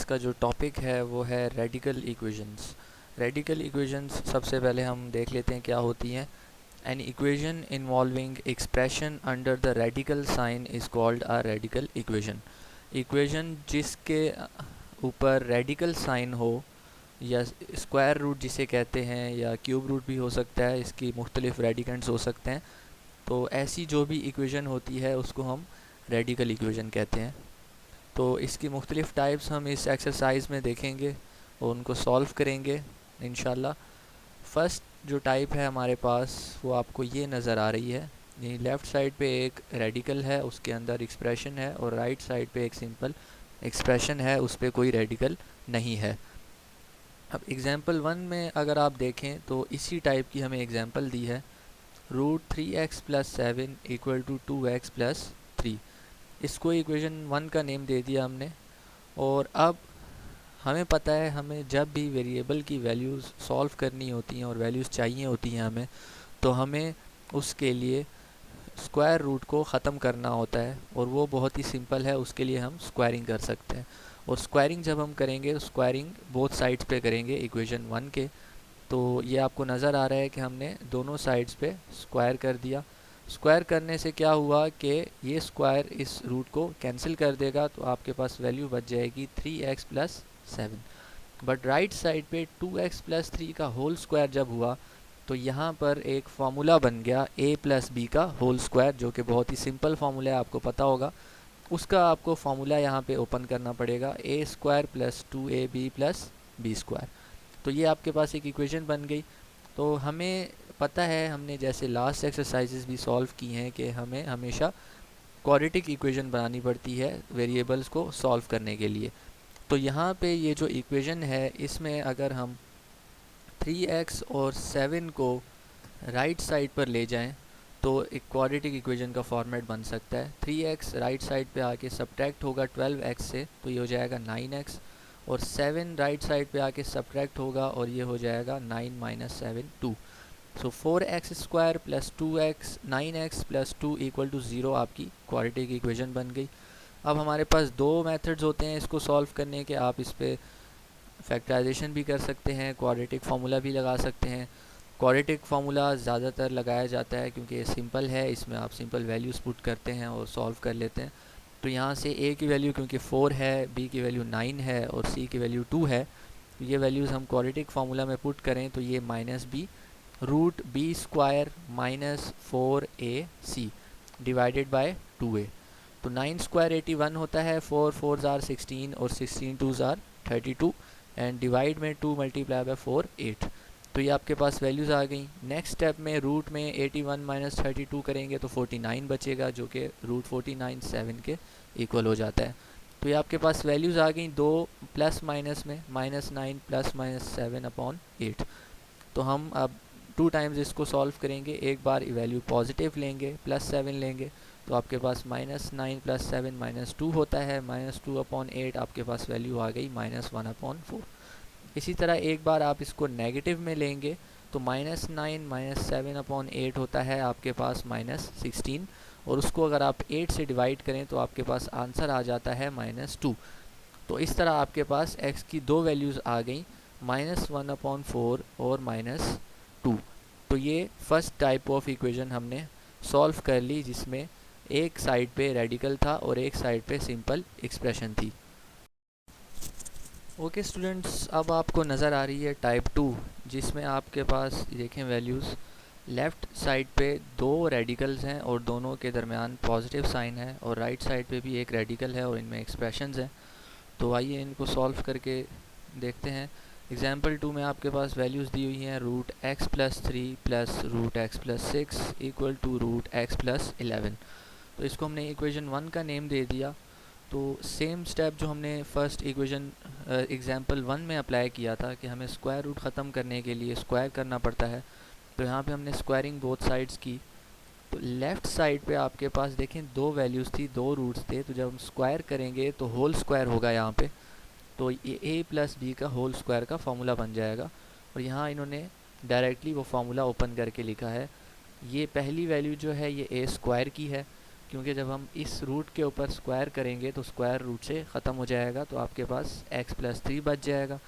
आज का जो टॉपिक है वो है रेडिकल इक्वेशंस। रेडिकल इक्वेशंस सबसे पहले हम देख लेते हैं क्या होती हैं। An equation involving expression under the radical sign is called a radical equation. Equation जिसके ऊपर रेडिकल साइन हो या स्क्वायर रूट जिसे कहते हैं या क्यूब रूट भी हो सकता है, इसकी मुख्तलिफ रेडिकेंड्स हो सकते हैं। तो ऐसी जो भी इक्वेशन होती है उसको हम रेडिकल इक्वेशन कहते हैं। तो इसकी मुख्तलिफ़ टाइप्स हम इस एक्सरसाइज में देखेंगे और उनको सॉल्व करेंगे इंशाल्लाह। फ़र्स्ट जो टाइप है हमारे पास वो आपको ये नज़र आ रही है। ये लेफ़्ट साइड पे एक रेडिकल है, उसके अंदर एक्सप्रेशन है, और राइट साइड पे एक सिंपल एक्सप्रेशन है, उस पर कोई रेडिकल नहीं है। अब एग्ज़ाम्पल 1 में अगर आप देखें तो इसी टाइप की हमें एग्ज़ाम्पल दी है। √3x+7 = 2x+3। इसको इक्वेशन 1 का नेम दे दिया हमने। और अब हमें पता है हमें जब भी वेरिएबल की वैल्यूज़ सॉल्व करनी होती हैं और वैल्यूज़ चाहिए होती हैं हमें, तो हमें उसके लिए स्क्वायर रूट को ख़त्म करना होता है, और वो बहुत ही सिंपल है। उसके लिए हम स्क्वायरिंग कर सकते हैं, और स्क्वायरिंग जब हम करेंगे स्क्वायरिंग बोथ साइड्स पे करेंगे इक्वेशन 1 के। तो ये आपको नज़र आ रहा है कि हमने दोनों साइड्स पे स्क्वायर कर दिया। स्क्वायर करने से क्या हुआ कि ये स्क्वायर इस रूट को कैंसिल कर देगा, तो आपके पास वैल्यू बच जाएगी 3x+7। बट राइट साइड पे 2x+3 का होल स्क्वायर जब हुआ तो यहाँ पर एक फार्मूला बन गया a+b का होल स्क्वायर, जो कि बहुत ही सिंपल फार्मूला है, आपको पता होगा। उसका आपको फार्मूला यहाँ पे ओपन करना पड़ेगा, a² + 2ab + b²। तो ये आपके पास एक इक्वेशन बन गई। तो हमें पता है, हमने जैसे लास्ट एक्सरसाइजेस भी सॉल्व की हैं, कि हमें हमेशा क्वाड्रेटिक इक्वेशन बनानी पड़ती है वेरिएबल्स को सॉल्व करने के लिए। तो यहाँ पे ये जो इक्वेशन है इसमें अगर हम 3x और 7 को राइट साइड पर ले जाएं तो एक क्वाड्रेटिक इक्वेशन का फॉर्मेट बन सकता है। 3x राइट साइड पे आके सब्ट्रैक्ट होगा 12x से, तो ये हो जाएगा 9x। और 7 राइट साइड पे आके सब्ट्रैक्ट होगा और ये हो जाएगा 9 - 7 2। सो 4x² + 2x 9x + 2 = 0 आपकी क्वाड्रेटिक इक्वेशन बन गई। अब हमारे पास दो मेथड्स होते हैं इसको सॉल्व करने के। आप इस पर फैक्टराइजेशन भी कर सकते हैं, क्वाड्रेटिक फार्मूला भी लगा सकते हैं। क्वाड्रेटिक फार्मूला ज़्यादातर लगाया जाता है क्योंकि ये सिंपल है, इसमें आप सिंपल वैल्यूज़ पुट करते हैं और सॉल्व कर लेते हैं। तो यहाँ से a की वैल्यू क्योंकि 4 है, b की वैल्यू 9 है और c की वैल्यू 2 है, तो ये वैल्यूज़ हम क्वाड्रेटिक फार्मूला में पुट करें तो ये -b √b² - 4ac divided by 2a। तो 9² 81 होता है, 4 4s are 16 और 16 2s are 32, एंड डिवाइड में 2 मल्टीप्लाई बाय 4 8। तो ये आपके पास वैल्यूज़ आ गई। नेक्स्ट स्टेप में रूट में 81 - 32 करेंगे तो 49 बचेगा, जो कि √49 7 के इक्वल हो जाता है। तो ये आपके पास वैल्यूज़ आ गई दो प्लस माइनस में, -9 ± 7/8। तो हम अब 2 टाइम्स इसको सॉल्व करेंगे। एक बार वैल्यू पॉजिटिव लेंगे, +7 लेंगे, तो आपके पास -9 + 7 -2 होता है, -2/8 आपके पास वैल्यू आ गई -1/4। इसी तरह एक बार आप इसको नेगेटिव में लेंगे तो -9 - 7/8 होता है आपके पास -16, और उसको अगर आप 8 से डिवाइड करें तो आपके पास आंसर आ जाता है -2। तो इस तरह आपके पास x की दो वैल्यूज़ आ गई, -1/4 और -2। तो ये फर्स्ट टाइप ऑफ इक्वेशन हमने सॉल्व कर ली, जिसमें एक साइड पे रेडिकल था और एक साइड पे सिंपल एक्सप्रेशन थी। ओके स्टूडेंट्स, अब आपको नज़र आ रही है टाइप 2, जिसमें आपके पास देखें वैल्यूज़ लेफ़्ट साइड पे दो रेडिकल्स हैं और दोनों के दरमियान पॉजिटिव साइन है, और राइट साइड पे भी एक रेडिकल है और इनमें एक्सप्रेशंस हैं। तो आइए इनको सॉल्व करके देखते हैं। एग्जाम्पल 2 में आपके पास वैल्यूज़ दी हुई हैं √x+3 + √x+6 = √x+11। तो इसको हमने इक्वेशन 1 का नेम दे दिया। तो सेम स्टेप जो हमने फर्स्ट इक्वेशन एग्जांपल 1 में अप्लाई किया था कि हमें स्क्वायर रूट ख़त्म करने के लिए स्क्वायर करना पड़ता है, तो यहाँ पे हमने स्क्वायरिंग बोथ साइड्स की। तो लेफ़्ट साइड पे आपके पास देखें दो वैल्यूज़ थी, दो रूट्स थे, तो जब हम स्क्वायर करेंगे तो होल स्क्वायर होगा यहाँ पे, तो ये a + b का होल स्क्वायर का फार्मूला बन जाएगा। और यहाँ इन्होंने डायरेक्टली वो फार्मूला ओपन करके लिखा है। ये पहली वैल्यू जो है ये a² की है, क्योंकि जब हम इस रूट के ऊपर स्क्वायर करेंगे तो स्क्वायर रूट से ख़त्म हो जाएगा, तो आपके पास x+3 बच जाएगा।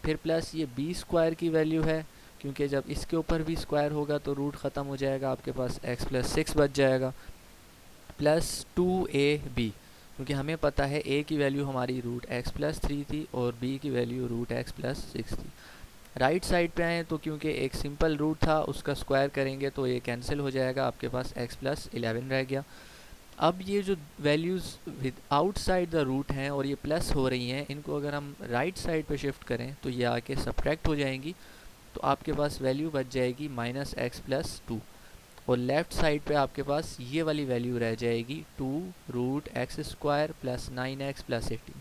फिर प्लस ये b स्क्वायर की वैल्यू है, क्योंकि जब इसके ऊपर भी स्क्वायर होगा तो रूट ख़त्म हो जाएगा, आपके पास x+6 बच जाएगा। प्लस 2ab, क्योंकि हमें पता है a की वैल्यू हमारी रूट x+3 थी और b की वैल्यू रूट x+6 थी। राइट साइड पे आए तो क्योंकि एक सिंपल रूट था उसका स्क्वायर करेंगे तो ये कैंसिल हो जाएगा, आपके पास x+11 रह गया। अब ये जो values with outside the root हैं और ये प्लस हो रही हैं, इनको अगर हम राइट साइड पे शिफ्ट करें तो ये आके सब्ट्रैक्ट हो जाएंगी, तो आपके पास वैल्यू बच जाएगी -x+2। और लेफ़्ट साइड पे आपके पास ये वाली वैल्यू रह जाएगी 2√x² + 9x + 18।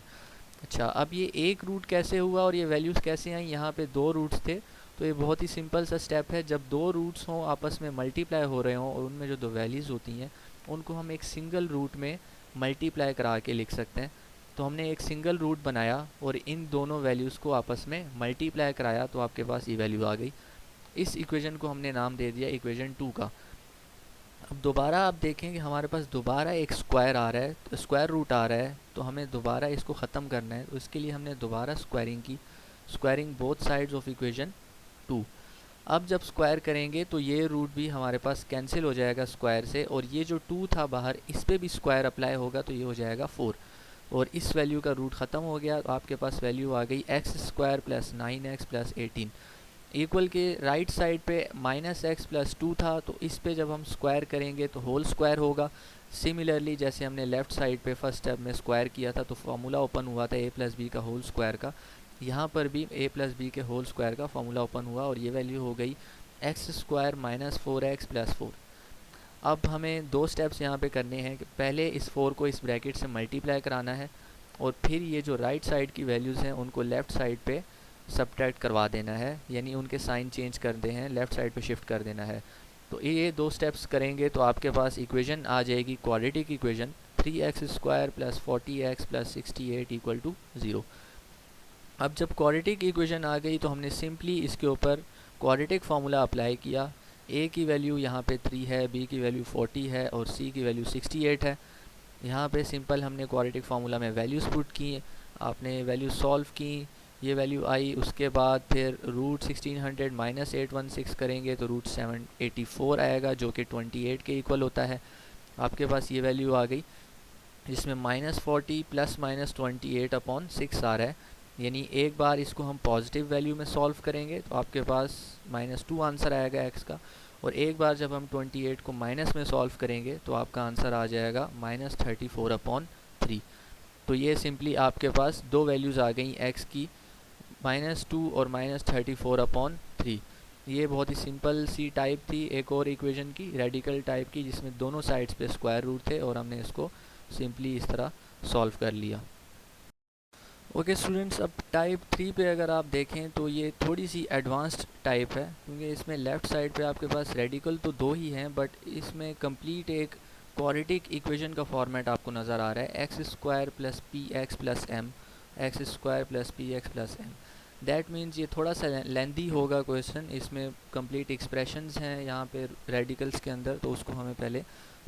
अच्छा, अब ये एक रूट कैसे हुआ और ये वैल्यूज़ कैसे आई? यहाँ पे दो रूट्स थे, तो ये बहुत ही सिंपल सा स्टेप है। जब दो रूट्स हों आपस में मल्टीप्लाई हो रहे हों और उनमें जो दो वैल्यूज़ होती हैं उनको हम एक सिंगल रूट में मल्टीप्लाई करा के लिख सकते हैं। तो हमने एक सिंगल रूट बनाया और इन दोनों वैल्यूज़ को आपस में मल्टीप्लाई कराया, तो आपके पास ये वैल्यू आ गई। इस इक्वेशन को हमने नाम दे दिया इक्वेशन 2 का। अब दोबारा आप देखें कि हमारे पास दोबारा एक स्क्वायर आ रहा है, तो स्क्वायर रूट आ रहा है, तो हमें दोबारा इसको ख़त्म करना है। तो इसके लिए हमने दोबारा स्क्वायरिंग की, squaring both sides of equation 2। अब जब स्क्वायर करेंगे तो ये रूट भी हमारे पास कैंसिल हो जाएगा स्क्वायर से, और ये जो 2 था बाहर इस पर भी स्क्वायर अप्लाई होगा तो ये हो जाएगा 4, और इस वैल्यू का रूट ख़त्म हो गया, तो आपके पास वैल्यू आ गई x² + 9x + 18। इक्वल के राइट साइड पे -x+2 था, तो इस पे जब हम स्क्वायर करेंगे तो होल स्क्वायर होगा। सिमिलरली जैसे हमने लेफ़्ट साइड पे फर्स्ट स्टेप में स्क्वायर किया था तो फार्मूला ओपन हुआ था a+b का होल स्क्वायर का, यहाँ पर भी a+b के होल स्क्वायर का फार्मूला ओपन हुआ और ये वैल्यू हो गई x² - 4x + 4। अब हमें दो स्टेप्स यहाँ पे करने हैं कि पहले इस 4 को इस ब्रैकेट से मल्टीप्लाई कराना है और फिर ये जो राइट साइड की वैल्यूज़ हैं उनको लेफ़्ट साइड पे सब्ट्रैक्ट करवा देना है, यानी उनके साइन चेंज कर दे हैं, लेफ़्ट साइड पे शिफ्ट कर देना है। तो ये दो स्टेप्स करेंगे तो आपके पास इक्वेशन आ जाएगी क्वाड्रेटिक इक्वेशन 3x² + 40x + 68 = 0। अब जब क्वाड्रेटिक इक्वेशन आ गई तो हमने सिंपली इसके ऊपर क्वाड्रेटिक फार्मूला अप्लाई किया। a की वैल्यू यहाँ पे 3 है, b की वैल्यू 40 है और c की वैल्यू 68 है। यहाँ पे सिंपल हमने क्वाड्रेटिक फार्मूला में वैल्यूज़ पुट की, आपने वैल्यू सॉल्व की, ये वैल्यू आई। उसके बाद फिर रूट 1600 - 816 करेंगे तो रूट 784 आएगा, जो कि 28 के इक्वल होता है। आपके पास ये वैल्यू आ गई, जिसमें -40 + -28/6 आ रहा है, यानी एक बार इसको हम पॉजिटिव वैल्यू में सॉल्व करेंगे तो आपके पास -2 आंसर आएगा x का, और एक बार जब हम 28 को माइनस में सॉल्व करेंगे तो आपका आंसर आ जाएगा -34/3। तो ये सिंपली आपके पास दो वैल्यूज़ आ गई x की, -2 और -34/3। ये बहुत ही सिंपल सी टाइप थी एक और इक्वेशन की, रेडिकल टाइप की, जिसमें दोनों साइड्स पे स्क्वायर रूट थे और हमने इसको सिंपली इस तरह सॉल्व कर लिया। ओके स्टूडेंट्स, अब टाइप 3 पे अगर आप देखें तो ये थोड़ी सी एडवांस्ड टाइप है, क्योंकि इसमें लेफ़्ट साइड पे आपके पास रेडिकल तो दो ही हैं, बट इसमें कंप्लीट एक क्वाड्रेटिक इक्वेशन का फॉर्मेट आपको नज़र आ रहा है, x² + px + m, x² + px + m। That means ये थोड़ा सा लेंदी होगा क्वेश्चन, इसमें कंप्लीट एक्सप्रेशंस हैं यहाँ पे रेडिकल्स के अंदर, तो उसको हमें पहले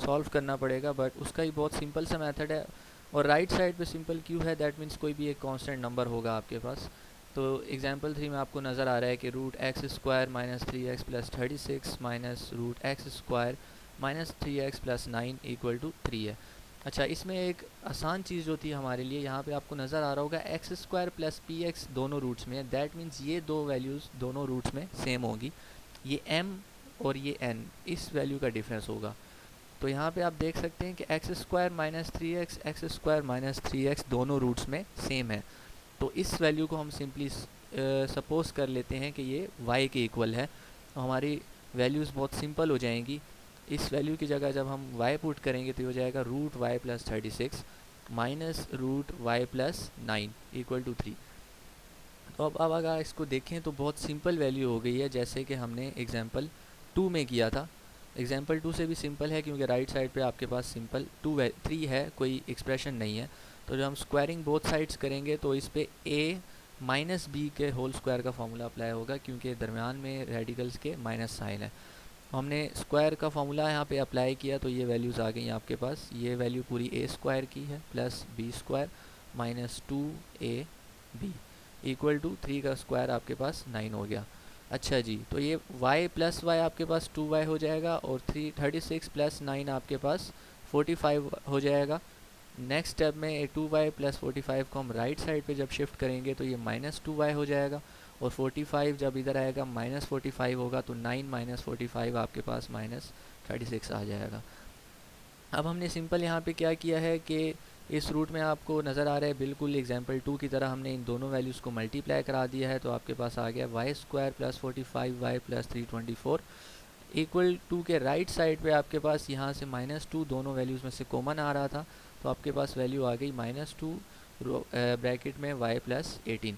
सॉल्व करना पड़ेगा, बट उसका ही बहुत सिंपल सा मेथड है। और राइट साइड पे सिंपल क्यों है? दैट मीन्स कोई भी एक कांस्टेंट नंबर होगा आपके पास। तो एग्जांपल 3 में आपको नज़र आ रहा है कि x² - 3x + 36 -√x² - 3x + 9 = 3 है। अच्छा, इसमें एक आसान चीज़ जो थी हमारे लिए, यहाँ पे आपको नज़र आ रहा होगा x² + px दोनों रूट्स में है, दैट मीन्स ये दो वैल्यूज़ दोनों रूट्स में सेम होगी। ये m और ये n इस वैल्यू का डिफरेंस होगा। तो यहाँ पे आप देख सकते हैं कि x² - 3x, x² - 3x दोनों रूट्स में सेम है। तो इस वैल्यू को हम सिंपली सपोज़ कर लेते हैं कि ये y के इक्वल है, तो हमारी वैल्यूज़ बहुत सिंपल हो जाएंगी। इस वैल्यू की जगह जब हम y पुट करेंगे तो ये हो जाएगा √y + 36 -√y + 9 = 3। तो अब अगर इसको देखें तो बहुत सिंपल वैल्यू हो गई है, जैसे कि हमने एग्जांपल 2 में किया था। एग्जांपल 2 से भी सिंपल है, क्योंकि राइट साइड पे आपके पास सिंपल 3 है, कोई एक्सप्रेशन नहीं है। तो जब हम स्क्वायरिंग बोथ साइड्स करेंगे तो इस पे a - b के होल स्क्वायर का फार्मूला अप्लाई होगा, क्योंकि दरमियान में रेडिकल्स के माइनस साइन है। हमने स्क्वायर का फॉर्मूला यहाँ पे अप्लाई किया तो ये वैल्यूज़ आ गई आपके पास। ये वैल्यू पूरी ए स्क्वायर की है plus B square minus 2ab equal to 3 का स्क्वायर आपके पास 9 हो गया। अच्छा जी, तो ये y प्लस वाई आपके पास 2y हो जाएगा और 36 प्लस 9 आपके पास 45 हो जाएगा। नेक्स्ट स्टेप में 2y प्लस 45 को हम राइट साइड पे जब शिफ्ट करेंगे तो ये माइनस 2y हो जाएगा और 45 जब इधर आएगा माइनस 45 होगा तो 9 माइनस 45 आपके पास माइनस 36 आ जाएगा। अब हमने सिंपल यहाँ पे क्या किया है कि इस रूट में आपको नज़र आ रहा है बिल्कुल एग्जाम्पल 2 की तरह हमने इन दोनों वैल्यूज़ को मल्टीप्लाई करा दिया है। तो आपके पास आ गया Y square plus 45 Y plus 324 equal to के राइट साइड पे आपके पास यहाँ से -2 दोनों वैल्यूज़ में से कॉमन आ रहा था तो आपके पास वैल्यू आ गई -2 ब्रैकेट में y प्लस 18।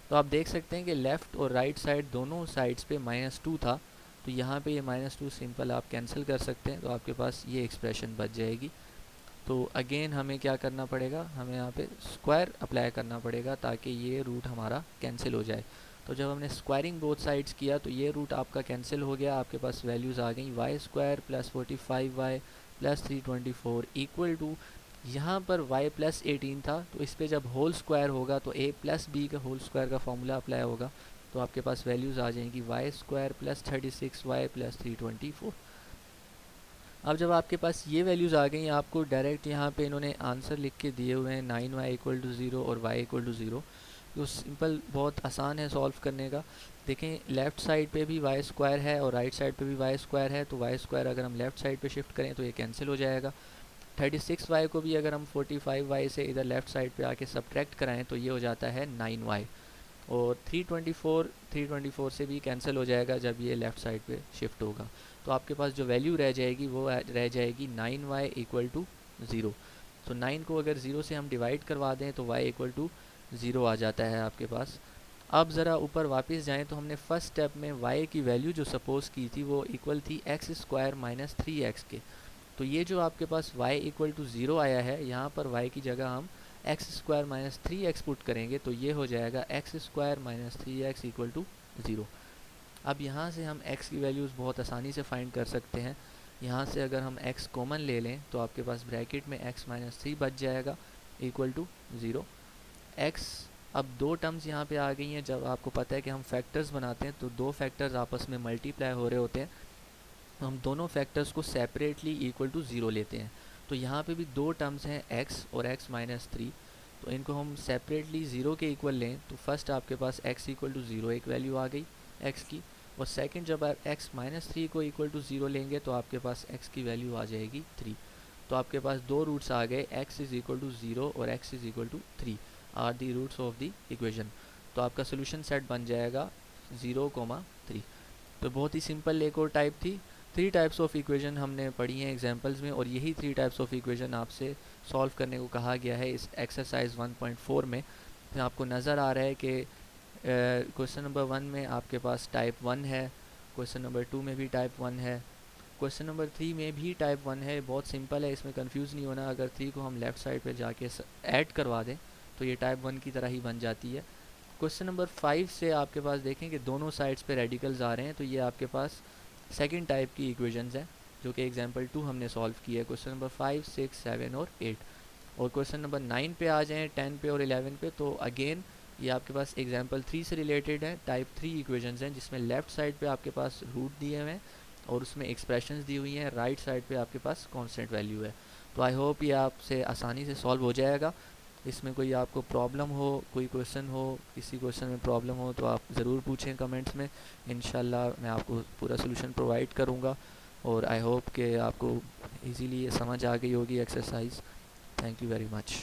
तो आप देख सकते हैं कि लेफ़्ट और राइट साइड दोनों साइड्स पे -2 था तो यहाँ पे ये -2 सिंपल आप कैंसिल कर सकते हैं तो आपके पास ये एक्सप्रेशन बच जाएगी। तो अगेन हमें क्या करना पड़ेगा, हमें यहाँ पे स्क्वायर अप्लाई करना पड़ेगा ताकि ये रूट हमारा कैंसिल हो जाए। तो जब हमने स्क्वायरिंग बोथ साइड्स किया तो ये रूट आपका कैंसिल हो गया, आपके पास वैल्यूज़ आ गई Y square plus 45y plus 324 equal to यहाँ पर y प्लस 18 था तो इस पर जब होल स्क्वायर होगा तो a प्लस बी का होल स्क्वायर का फॉर्मूला अप्लाई होगा तो आपके पास वैल्यूज़ आ जाएंगी Y square plus 36y plus 324। अब जब आपके पास ये वैल्यूज़ आ गई आपको डायरेक्ट यहाँ पे इन्होंने आंसर लिख के दिए हुए हैं 9y इक्वल टू 0 और y इक्वल टू 0। तो सिंपल बहुत आसान है सॉल्व करने का। देखें लेफ़्ट साइड पे भी y स्क्वायर है और राइट साइड पे भी y स्क्वायर है तो y स्क्वायर अगर हम लेफ़्ट साइड पे शिफ्ट करें तो ये कैंसिल हो जाएगा। 36y को भी अगर हम 45y से इधर लेफ़्ट साइड पे आके सब्ट्रैक्ट कराएं तो ये हो जाता है 9y और 324 से भी कैंसिल हो जाएगा जब ये लेफ़्ट साइड पे शिफ्ट होगा। तो आपके पास जो वैल्यू रह जाएगी वो रह जाएगी 9y इक्वल टू 0। तो 9 को अगर 0 से हम डिवाइड करवा दें तो y इक्वल टू 0 आ जाता है आपके पास। अब ज़रा ऊपर वापस जाएं तो हमने फर्स्ट स्टेप में y की वैल्यू जो सपोज़ की थी वो इक्वल थी एक्स स्क्वायर माइनस 3x के। तो ये जो आपके पास y इक्वल टू 0 आया है यहाँ पर y की जगह हम x square minus 3x put करेंगे तो ये हो जाएगा X square minus 3x equal to 0। अब यहाँ से हम x की वैल्यूज़ बहुत आसानी से फाइंड कर सकते हैं। यहाँ से अगर हम x कॉमन ले लें तो आपके पास ब्रैकेट में x माइनस 3 बच जाएगा इक्वल टू 0। x अब दो टर्म्स यहाँ पे आ गई हैं। जब आपको पता है कि हम फैक्टर्स बनाते हैं तो दो फैक्टर्स आपस में मल्टीप्लाई हो रहे होते हैं, हम दोनों फैक्टर्स को सेपरेटली इक्वल टू 0 लेते हैं। तो यहाँ पे भी दो टर्म्स हैं x और x माइनस 3, तो इनको हम सेपरेटली 0 के इक्वल लें तो फर्स्ट आपके पास x इक्वल टू 0 एक वैल्यू आ गई x की, और सेकंड जब आप x माइनस 3 को इक्वल टू 0 लेंगे तो आपके पास x की वैल्यू आ जाएगी 3। तो आपके पास दो रूट्स आ गए, x इज़ इक्वल टू 0 और x is equal to 3 are the roots of the equation. तो आपका सोल्यूशन सेट बन जाएगा 0,3। तो बहुत ही सिंपल एक और टाइप थी। 3 टाइप्स ऑफ इक्वेशन हमने पढ़ी हैं एग्जांपल्स में, और यही 3 टाइप्स ऑफ इक्वेशन आपसे सॉल्व करने को कहा गया है इस एक्सरसाइज 1.4 में। तो आपको नज़र आ रहा है कि क्वेश्चन नंबर 1 में आपके पास टाइप 1 है, क्वेश्चन नंबर 2 में भी टाइप 1 है, क्वेश्चन नंबर 3 में भी टाइप 1 है। बहुत सिंपल है, इसमें कंफ्यूज नहीं होना। अगर 3 को हम लेफ़्ट साइड पे जाके ऐड करवा दें तो ये टाइप 1 की तरह ही बन जाती है। क्वेश्चन नंबर 5 से आपके पास देखें कि दोनों साइड्स पे रेडिकल्स आ रहे हैं, तो ये आपके पास सेकंड टाइप की इक्वेशंस हैं जो कि एग्जांपल 2 हमने सॉल्व किया है। क्वेश्चन नंबर 5, 6, 7 और 8। और क्वेश्चन नंबर 9 पे आ जाएँ, 10 पे और 11 पे, तो अगेन ये आपके पास एग्जांपल 3 से रिलेटेड है। टाइप 3 इक्वेशंस हैं जिसमें लेफ़्ट साइड पे आपके पास रूट दिए हुए हैं और उसमें एक्सप्रेशंस दी हुई हैं, राइट साइड पे आपके पास कांस्टेंट वैल्यू है। तो आई होप ये आपसे आसानी से सॉल्व हो जाएगा। इसमें कोई आपको प्रॉब्लम हो, कोई क्वेश्चन हो, किसी क्वेश्चन में प्रॉब्लम हो तो आप ज़रूर पूछें कमेंट्स में। इंशाल्लाह मैं आपको पूरा सोल्यूशन प्रोवाइड करूँगा। और आई होप कि आपको इजीली ये समझ आ गई होगी exercise. Thank you very much.